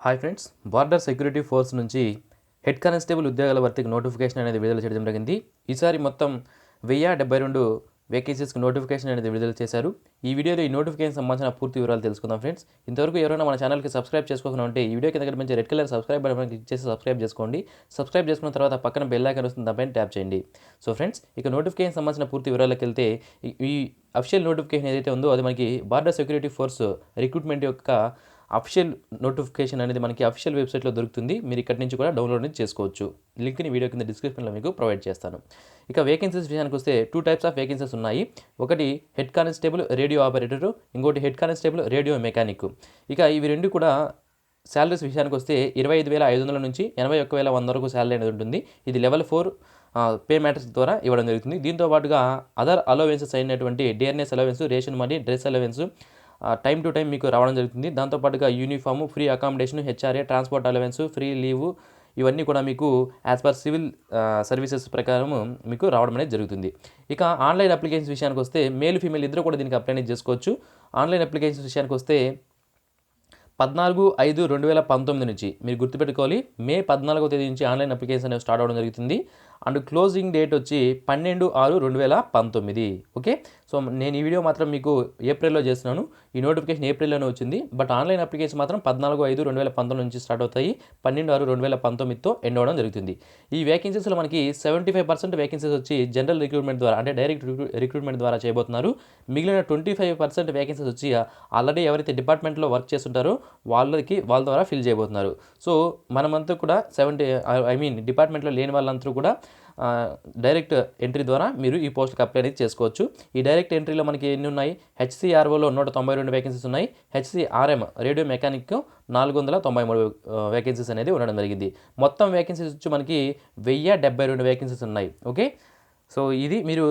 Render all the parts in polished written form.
Hi friends, border security force నుంచి head constable ఉద్యోగాల భర్తీకి నోటిఫికేషన్ అనేది విడుదల చేయడం జరిగింది. ఈసారి మొత్తం 1072 వేకెన్సీస్కి నోటిఫికేషన్ అనేది విడుదల చేశారు. ఈ వీడియోలో ఈ నోటిఫికేషన్ సంబంధించిన పూర్తి వివరాలు తెలుసుకుందాం ఫ్రెండ్స్. ఇంతవరకు ఎవరైనా మన ఛానల్కి సబ్స్క్రైబ్ చేసుకోకుండా ఉంటే ఈ వీడియో కింద మంచి red colour subscribe button click చేసి సబ్స్క్రైబ్ చేసుకోండి. సబ్స్క్రైబ్ చేసుకున్న తర్వాత పక్కన బెల్ ఐకాన్ వస్తుంది, దానిపైన ట్యాప్ చేయండి. సో ఫ్రెండ్స్, ఇక నోటిఫికేషన్ సంబంధించిన పూర్తి వివరాలకు వెళ్తే ఈ అఫీషియల్ నోటిఫికేషన్ ఏదైతే ఉందో అది మనకి బార్డర్ సెక్యూరిటీ ఫోర్స్ రిక్రూట్మెంట్ యొక్క అఫీషియల్ నోటిఫికేషన్ అనేది మనకి అఫీషియల్ వెబ్సైట్లో దొరుకుతుంది. మీరు ఇక్కడి నుంచి కూడా డౌన్లోడ్ చేసుకోవచ్చు. లింక్ని వీడియో కింద డిస్క్రిప్షన్లో మీకు ప్రొవైడ్ చేస్తాను. ఇక వేకెన్సీస్ విషయానికి వస్తే 2 టైప్స్ ఆఫ్ వేకెన్సీస్ ఉన్నాయి. ఒకటి హెడ్ కానిస్టేబుల్ రేడియో ఆపరేటర్, ఇంకోటి హెడ్ కానిస్టేబుల్ రేడియో మెకానిక్. ఇక ఇవి రెండు కూడా శాలరీస్ విషయానికి వస్తే 25,500 నుంచి 81,100 వరకు శాలరీ అనేది ఉంటుంది. ఇది లెవెల్ 4 పే మ్యాట్రిక్స్ ద్వారా ఇవ్వడం జరుగుతుంది. దీంతో పాటుగా అదర్ అలవెన్సెస్ అయినటువంటి DRS allowance, ration money, dress allowance time to time మీకు రావడం జరుగుతుంది. దాంతోపాటుగా uniform, free accommodation, HRA, transport allowance, free leave ఇవన్నీ కూడా మీకు యాజ్ పర్ సివిల్ సర్వీసెస్ ప్రకారం మీకు రావడం అనేది జరుగుతుంది. ఇక ఆన్లైన్ అప్లికేషన్స్ విషయానికి వస్తే మేల్ ఫీమేల్ ఇద్దరు కూడా దీనికి అప్లై చేసుకోవచ్చు. ఆన్లైన్ అప్లికేషన్స్ విషయానికి వస్తే 14/5/2019 నుంచి మీరు గుర్తుపెట్టుకోవాలి, మే 14వ తేదీ నుంచి ఆన్లైన్ అప్లికేషన్ అనేవి స్టార్ట్ అవ్వడం జరుగుతుంది. అండ్ క్లోజింగ్ డేట్ వచ్చి 12/6/2019. ఓకే, సో నేను ఈ వీడియో మాత్రం మీకు ఏప్రిల్లో చేస్తున్నాను. ఈ నోటిఫికేషన్ ఏప్రిల్లోనే వచ్చింది. బట్ ఆన్లైన్ అప్లికేషన్ మాత్రం 14/5/2019 నుంచి స్టార్ట్ అవుతాయి. 12/6/2019తో ఎండ్ అవ్వడం జరుగుతుంది. ఈ వేకెన్సీస్లో మనకి 75% వేకెన్సీస్ వచ్చి జనరల్ రిక్రూట్మెంట్ ద్వారా అంటే డైరెక్ట్ రిక్రూట్మెంట్ ద్వారా చేయబోతున్నారు. మిగిలిన 25% వేకెన్సీస్ వచ్చి ఆల్రెడీ ఎవరైతే డిపార్ట్మెంట్లో వర్క్ చేస్తుంటారో వాళ్ళ ద్వారా ఫిల్ చేయబోతున్నారు. సో మనమంతా కూడా డిపార్ట్మెంట్లో లేని వాళ్ళందరూ కూడా డైరెక్ట్ ఎంట్రీ ద్వారా మీరు ఈ పోస్ట్కి అప్లై అనేది చేసుకోవచ్చు. ఈ డైరెక్ట్ ఎంట్రీలో మనకి ఎన్ని ఉన్నాయి? హెచ్సిఆర్ఓలో 192 వేకెన్సీస్ ఉన్నాయి. హెచ్సిఆర్ఎం రేడియో మెకానిక్ 493 వేకెన్సీస్ అనేది ఉండడం జరిగింది. మొత్తం వేకెన్సీస్ వచ్చి మనకి 1072 వేకెన్సీస్ ఉన్నాయి. ఓకే, సో ఇది మీరు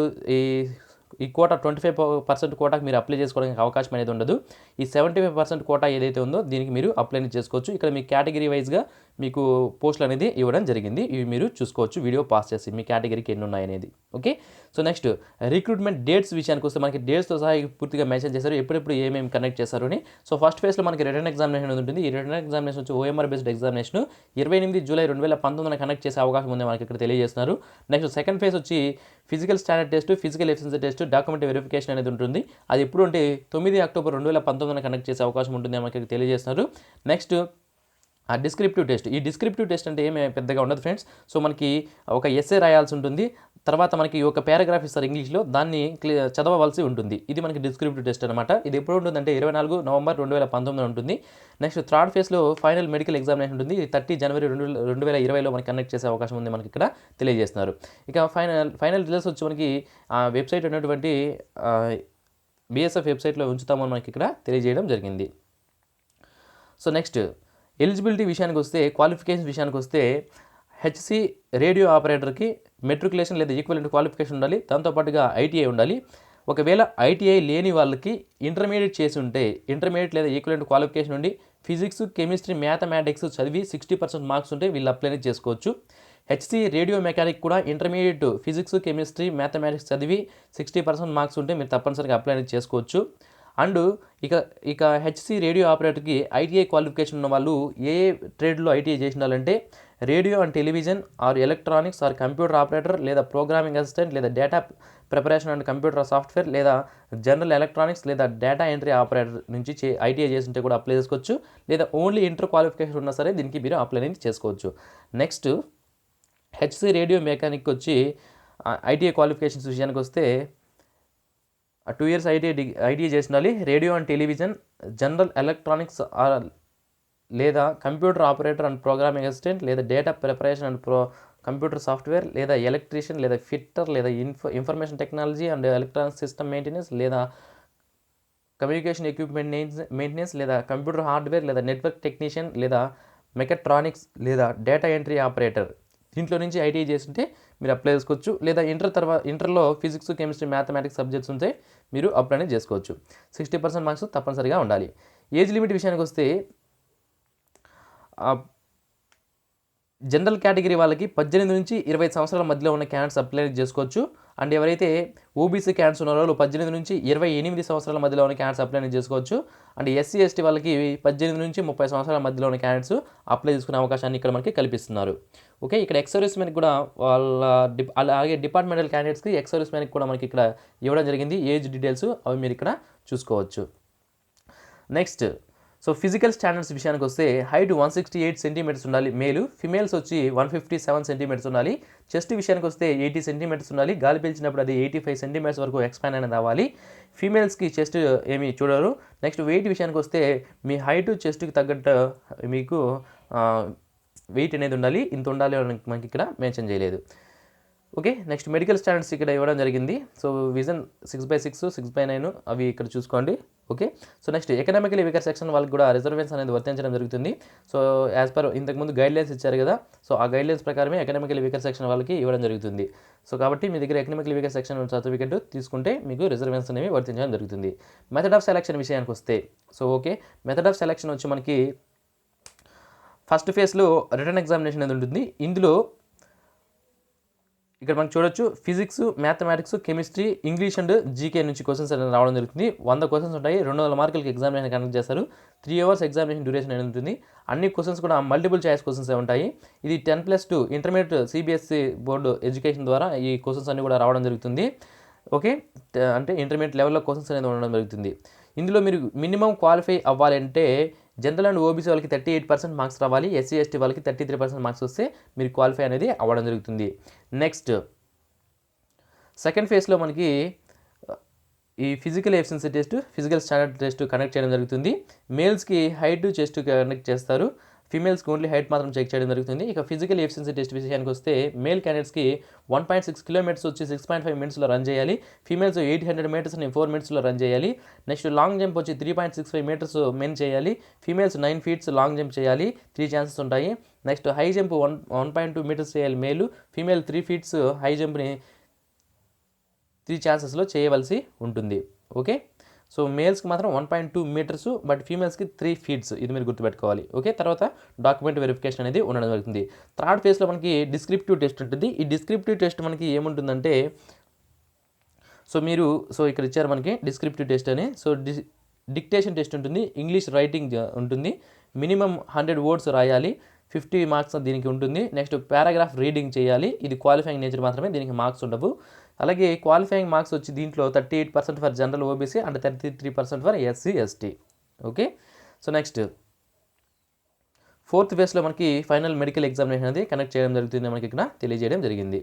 ఈ కోటా 25% కోటాకి మీరు అప్లై చేసుకోవడానికి అవకాశం అనేది ఉండదు. ఈ 75% కోటా ఏదైతే ఉందో దీనికి మీరు అప్లై చేసుకోవచ్చు. ఇక్కడ మీ కేటగిరీ వైజ్గా మీకు పోస్టులు అనేది ఇవ్వడం జరిగింది. ఇవి మీరు చూసుకోవచ్చు వీడియో పాస్ చేసి మీ కేటగిరీకి ఎన్ని ఉన్నాయి అనేది. Okay, so next recruitment dates విషయానికి వస్తే మనకి డేట్స్తో సహా పూర్తిగా మెన్షన్ చేశారు, ఎప్పుడెప్పుడు ఏమేమి కనెక్ట్ చేశారు అని. సో ఫస్ట్ ఫేజ్లో మనకి రిటర్న్ ఎగ్జామినేషన్ ఉంటుంది. ఈ రిటర్న్ ఎగ్జామినేషన్ వచ్చి OMR based examination 28 July 2019 connect చేసే అవకాశం ఉంది మనకి ఇక్కడ తెలియజేస్తున్నారు. నెక్స్ట్ సెకండ్ ఫేజ్ వచ్చి physical standard test, physical efficiency test, document verification అనేది ఉంటుంది. అది ఎప్పుడు అంటే 9 అక్టోబర్ 2019 కనెక్ట్ చేసే అవకాశం ఉంటుంది మనకి తెలియజేస్తున్నారు. నెక్స్ట్ ఆ డిస్క్రిప్టివ్ టెస్ట్. ఈ డిస్క్రిప్టివ్ టెస్ట్ అంటే ఏమీ పెద్దగా ఉండదు ఫ్రెండ్స్. సో మనకి ఒక ఎస్ఏ రాయాల్సి ఉంటుంది. తర్వాత మనకి ఒక పారాగ్రాఫ్ ఇస్తారు ఇంగ్లీష్లో, దాన్ని చదవవలసి ఉంటుంది. ఇది మనకి డిస్క్రిప్టివ్ టెస్ట్ అనమాట. ఇది ఎప్పుడు ఉంటుందంటే 24 నవంబర్ 2019 ఉంటుంది. నెక్స్ట్ థర్డ్ ఫేజ్లో ఫైనల్ మెడికల్ ఎగ్జామినేషన్ ఉంటుంది. 30 జనవరి 2020లో మనకి కనెక్ట్ చేసే అవకాశం ఉంది మనకి ఇక్కడ తెలియజేస్తున్నారు. ఇక ఫైనల్ రిజల్ట్స్ వచ్చి మనకి ఆ వెబ్సైట్ ఉన్నటువంటి బిఎస్ఎఫ్ వెబ్సైట్లో ఉంచుతామని మనకి ఇక్కడ తెలియజేయడం జరిగింది. సో నెక్స్ట్ ఎలిజిబిలిటీ విషయానికి వస్తే, క్వాలిఫికేషన్ విషయానికి వస్తే హెచ్సి రేడియో ఆపరేటర్కి మెట్రికులేషన్ లేదా ఈక్వలెంట్ క్వాలిఫికేషన్ ఉండాలి. దాంతోపాటుగా ఐటీఐ ఉండాలి. ఒకవేళ ఐటీఐ లేని వాళ్ళకి ఇంటర్మీడియట్ చేసి ఉంటే ఇంటర్మీడియట్ లేదా ఈక్వలెంట్ క్వాలిఫికేషన్ ఉండి ఫిజిక్స్, కెమిస్ట్రీ, మ్యాథమెటిక్స్ చదివి 60% మార్క్స్ ఉంటే వీళ్ళు అప్లై చేసుకోవచ్చు. హెచ్సి రేడియో మెకానిక్ కూడా ఇంటర్మీడియట్ ఫిజిక్స్, కెమిస్ట్రీ, మ్యాథమెటిక్స్ చదివి 60% మార్క్స్ ఉంటే మీరు తప్పనిసరిగా అప్లై చేసుకోవచ్చు. అండ్ ఇక హెచ్సి రేడియో ఆపరేటర్కి ఐటీఐ క్వాలిఫికేషన్ ఉన్న వాళ్ళు ఏ ట్రేడ్లో ఐటీఐ చేసి ఉండాలంటే radio and television or electronics or computer operator లేదా ప్రోగ్రామింగ్ అసిస్టెంట్ లేదా data preparation and computer software లేదా జనరల్ ఎలక్ట్రానిక్స్ లేదా డేటా ఎంట్రీ ఆపరేటర్ నుంచి ఐటీఐ చేసి ఉంటే కూడా అప్లై చేసుకోవచ్చు. లేదా ఓన్లీ ఇంటర్ క్వాలిఫికేషన్ ఉన్నా సరే దీనికి మీరు అప్లై అనేది చేసుకోవచ్చు. నెక్స్ట్ హెచ్సి రేడియో మెకానిక్ వచ్చి ఐటీఐ క్వాలిఫికేషన్స్ విషయానికి వస్తే 2 years ఐటీఐ చేసి ఉండాలి. Radio and television, general electronics లేదా computer operator and programming assistant లేదా data preparation and computer software లేదా ఎలక్ట్రీషియన్ లేదా ఫిట్టర్ లేదా information technology and electronic system maintenance లేదా కమ్యూనికేషన్ ఎక్విప్మెంట్ మెయింటెనెన్స్ లేదా కంప్యూటర్ హార్డ్వేర్ లేదా నెట్వర్క్ టెక్నీషియన్ లేదా మెకాట్రానిక్స్ లేదా డేటా ఎంట్రీ ఆపరేటర్ దీంట్లో నుంచి ఐటీఐ చేస్తుంటే మీరు అప్లై చేసుకోవచ్చు. లేదా ఇంటర్లో ఫిజిక్స్, కెమిస్ట్రీ, మ్యాథమెటిక్స్ సబ్జెక్ట్స్ ఉంటే మీరు అప్లై అనేది చేసుకోవచ్చు. 60% మార్క్స్ తప్పనిసరిగా ఉండాలి. ఏజ్ లిమిట్ విషయానికి వస్తే జనరల్ కేటగిరీ వాళ్ళకి 18 నుంచి 25 సంవత్సరాల మధ్యలో ఉన్న క్యాండిడేట్స్ అప్లై చేసుకోవచ్చు. అండ్ ఎవరైతే ఓబీసీ క్యాండిడేట్స్ ఉన్నారో వాళ్ళు 18 నుంచి 28 సంవత్సరాల మధ్యలో ఉన్న క్యాండిడేట్స్ అప్లై చేసుకోవచ్చు. అండ్ ఎస్సీ ఎస్టీ వాళ్ళకి 18 నుంచి 30 సంవత్సరాల మధ్యలో ఉన్న క్యాండిడేట్స్ అప్లై చేసుకునే అవకాశాన్ని ఇక్కడ మనకి కల్పిస్తున్నారు. ఓకే, ఇక్కడ ఎక్స్ సర్వీస్ మ్యాన్కి కూడా అలాగే డిపార్ట్మెంటల్ క్యాండిడేట్స్కి ఎక్స్ సర్వీస్ మ్యాన్కి కూడా మనకి ఇక్కడ ఇవ్వడం జరిగింది. ఏజ్ డీటెయిల్స్ అవి మీరు ఇక్కడ చూసుకోవచ్చు. నెక్స్ట్, సో ఫిజికల్ స్టాండర్డ్స్ విషయానికి వస్తే హైట్ 168 సెంటీమీటర్స్ ఉండాలి మేలు, ఫిమేల్స్ వచ్చి 157 సెంటీమీటర్స్ ఉండాలి. చెస్ట్ విషయానికి వస్తే 80 సెంటీమీటర్స్ ఉండాలి, గాలి పీల్చినప్పుడు అది 85 సెంటీమీటర్స్ వరకు ఎక్స్పాండ్ అనేది అవ్వాలి. ఫీమేల్స్కి చెస్ట్ ఏమి చూడరు. నెక్స్ట్ వెయిట్ విషయానికి వస్తే మీ హైట్ చెస్ట్కి తగ్గట్టు మీకు వెయిట్ అనేది ఉండాలి, ఇంత ఉండాలి అని మనకి ఇక్కడ మెన్షన్ చేయలేదు. ఓకే, నెక్స్ట్ మెడికల్ స్టాండర్డ్స్ ఇక్కడ ఇవ్వడం జరిగింది. సో విజన్ 6/6, 6/9 అవి ఇక్కడ చూసుకోండి. Okay, so next economically weaker section వాళ్ళకి కూడా రిజర్వేషన్ అనేది వర్తించడం జరుగుతుంది. సో యాజ్ పర్ ఇంతకుముందు గైడ్లైన్స్ ఇచ్చారు కదా, సో ఆ గైడ్లైన్స్ ప్రకారమే ఎకనామికలీ వీకర్ సెక్షన్ వాళ్ళకి ఇవ్వడం జరుగుతుంది. సో కాబట్టి మీ దగ్గర ఎకనామికలీ వీకర్ సెక్షన్ సర్టిఫికేట్ తీసుకుంటే మీకు రిజర్వేషన్స్ అనేవి వర్తించడం జరుగుతుంది. మెథడ్ ఆఫ్ సెలక్షన్ విషయానికి వస్తే, so okay, method of selection వచ్చి మనకి ఫస్ట్ ఫేజ్లో రిటర్న్ ఎగ్జామినేషన్ అనేది ఉంటుంది. ఇందులో ఇక్కడ మనం చూడొచ్చు physics, mathematics, chemistry, English and GK నుంచి క్వశ్చన్స్ అనేది రావడం జరుగుతుంది. 100 క్వశ్చన్స్ ఉంటాయి, 200 మార్కులకి ఎగ్జామినేషన్ కండక్ట్ చేస్తారు. 3 అవర్స్ ఎగ్జామినేషన్ డ్యూరేషన్ అనేది ఉంటుంది. అన్ని క్వశ్చన్స్ కూడా మల్టిపుల్ చాయిస్ క్వశ్చన్స్ ఉంటాయి. ఇది 10+2 ఇంటర్మీడియట్ సిబిఎస్ఈ బోర్డు ఎడ్యుకేషన్ ద్వారా ఈ క్వశ్చన్స్ అన్ని కూడా రావడం జరుగుతుంది. ఓకే, అంటే ఇంటర్మీడియట్ లెవెల్లో క్వశ్చన్స్ అనేది ఉండడం జరుగుతుంది. ఇందులో మీరు మినిమం క్వాలిఫై అవ్వాలంటే జనరల్ అండ్ ఓబీసీ వాళ్ళకి 38% మార్క్స్ రావాలి, ఎస్సీ ఎస్టీ వాళ్ళకి 33% మార్క్స్ వస్తే మీరు క్వాలిఫై అనేది అవ్వడం జరుగుతుంది. నెక్స్ట్ సెకండ్ ఫేజ్లో మనకి ఈ physical efficiency test, physical standard test conduct చేయడం జరుగుతుంది. మేల్స్కి హైట్ చెస్ట్ కండక్ట్ చేస్తారు, ఫీమేల్స్కి ఓన్లీ హైట్ మాత్రం చెక్ చేయడం జరుగుతుంది. ఇక ఫిజికల్ ఎఫిషియన్సీ టెస్ట్ విషయానికి వస్తే మేల్ క్యాండిడేట్స్కి 1.6 కిలోమీటర్స్ వచ్చి 6.5 మినిట్స్లో రన్ చేయాలి. ఫీమేల్స్ 800 మీటర్స్ని 4 మినిట్స్లో రన్ చేయాలి. నెక్స్ట్ లాంగ్ జంప్ వచ్చి 3.65 మీటర్స్ మెన్ చేయాలి. ఫీమేల్స్ 9 ఫీట్స్ లాంగ్ జంప్ చేయాలి, 3 ఛాన్సెస్ ఉంటాయి. నెక్స్ట్ హై జంప్ 1.2 మీటర్స్ చేయాలి మేలు, ఫీమేల్ 3 ఫీట్స్ హై జంప్ని 3 ఛాన్సెస్లో చేయవలసి ఉంటుంది. ఓకే, సో మేల్స్కి మాత్రం 1.2 మీటర్స్, బట్ ఫీమేల్స్కి 3 ఫీట్స్, ఇది మీరు గుర్తుపెట్టుకోవాలి. ఓకే, తర్వాత డాక్యుమెంట్ వెరిఫికేషన్ అనేది ఉండడం జరుగుతుంది. థర్డ్ ఫేజ్లో మనకి డిస్క్రిప్టివ్ టెస్ట్ ఉంటుంది. ఈ డిస్క్రిప్టివ్ టెస్ట్ మనకి ఏముంటుందంటే, సో ఇక్కడ ఇచ్చారు మనకి డిస్క్రిప్టివ్ టెస్ట్ అని. సో డిక్టేషన్ టెస్ట్ ఉంటుంది, ఇంగ్లీష్ రైటింగ్ ఉంటుంది, మినిమం 100 వర్డ్స్ రాయాలి, 50 మార్క్స్ దీనికి ఉంటుంది. నెక్స్ట్ పారాగ్రాఫ్ రీడింగ్ చేయాలి, ఇది క్వాలిఫైయింగ్ నేచర్ మాత్రమే, దీనికి మార్క్స్ ఉండవు. అలాగే క్వాలిఫైయింగ్ మార్క్స్ వచ్చి దీంట్లో 38% for general OBC and 33% for SC ST. Okay, so next fourth ఫేజ్లో మనకి ఫైనల్ మెడికల్ ఎగ్జామినేషన్ అనేది కండక్ట్ చేయడం జరుగుతుంది, మనకి ఇక్కడ తెలియజేయడం జరిగింది.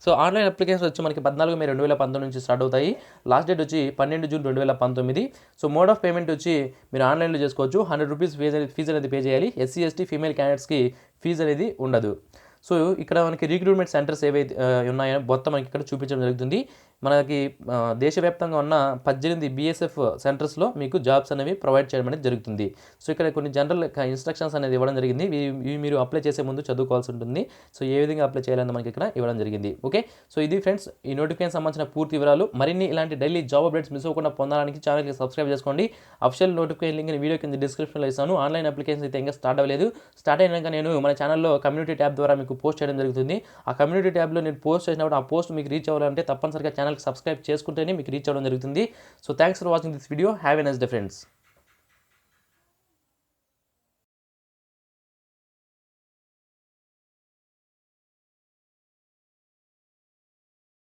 సో ఆన్లైన్ అప్లికేషన్ వచ్చి మనకి 14 మే 2019 నుంచి స్టార్ట్ అవుతాయి. లాస్ట్ డేట్ వచ్చి 12 June 2019. So mode of payment వచ్చి మీరు ఆన్లైన్లో చేసుకోవచ్చు. 100 రూపీస్ ఫీజు అనేది పే చేయాలి. ఎస్సీ ఎస్టీ ఫీమేల్ క్యాండిడేట్స్కి ఫీజు అనేది ఉండదు. సో ఇక్కడ మనకి రిక్రూట్మెంట్ సెంటర్స్ ఏవైతే ఉన్నాయో మొత్తం మనకి ఇక్కడ చూపించడం జరుగుతుంది. మనకి దేశవ్యాప్తంగా ఉన్న 18 బీఎస్ఎఫ్ సెంటర్స్లో మీకు జాబ్స్ అనేవి ప్రొవైడ్ చేయడం అనేది జరుగుతుంది. సో ఇక్కడ కొన్ని జనరల్ ఇన్స్ట్రక్షన్స్ అనేది ఇవ్వడం జరిగింది, ఇవి మీరు అప్లై చేసే ముందు చదువుకోవాల్సి ఉంటుంది. సో ఏ విధంగా అప్లై చేయాలని మనకి ఇక్కడ ఇవ్వడం జరిగింది. ఓకే, సో ఇది ఫ్రెండ్స్ ఈ నోటిఫికేషన్ సంబంధించిన పూర్తి వివరాలు. మరిన్ని ఇలాంటి డైలీ జాబ్ అప్డేట్స్ మిస్ అవ్వకుండా పొందడానికి ఛానల్కి సబ్స్క్రైబ్ చేసుకోండి. అఫిషియల్ నోటిఫికేషన్ లింక్ వీడియో కింద డిస్క్రిప్షన్లో ఇస్తాను. ఆన్లైన్ అప్లికేషన్ అయితే ఇంకా స్టార్ట్ అవ్వలేదు. స్టార్ట్ అయినాక నేను మన ఛానల్లో కమ్యూనిటీ ట్యాబ్ ద్వారా మీకు పోస్ట్ చేయడం జరుగుతుంది. ఆ కమ్యూనిటీ ట్యాబ్లో నేను పోస్ట్ చేసినప్పుడు ఆ పోస్ట్ మీకు రీచ్ అవ్వాలంటే తప్పనిసరిగా ఛానల్కి సబ్స్క్రైబ్ చేసుకుంటేనే మీకు రీచ్ అవ్వడం జరుగుతుంది. So thanks for watching this video. Have a nice day friends.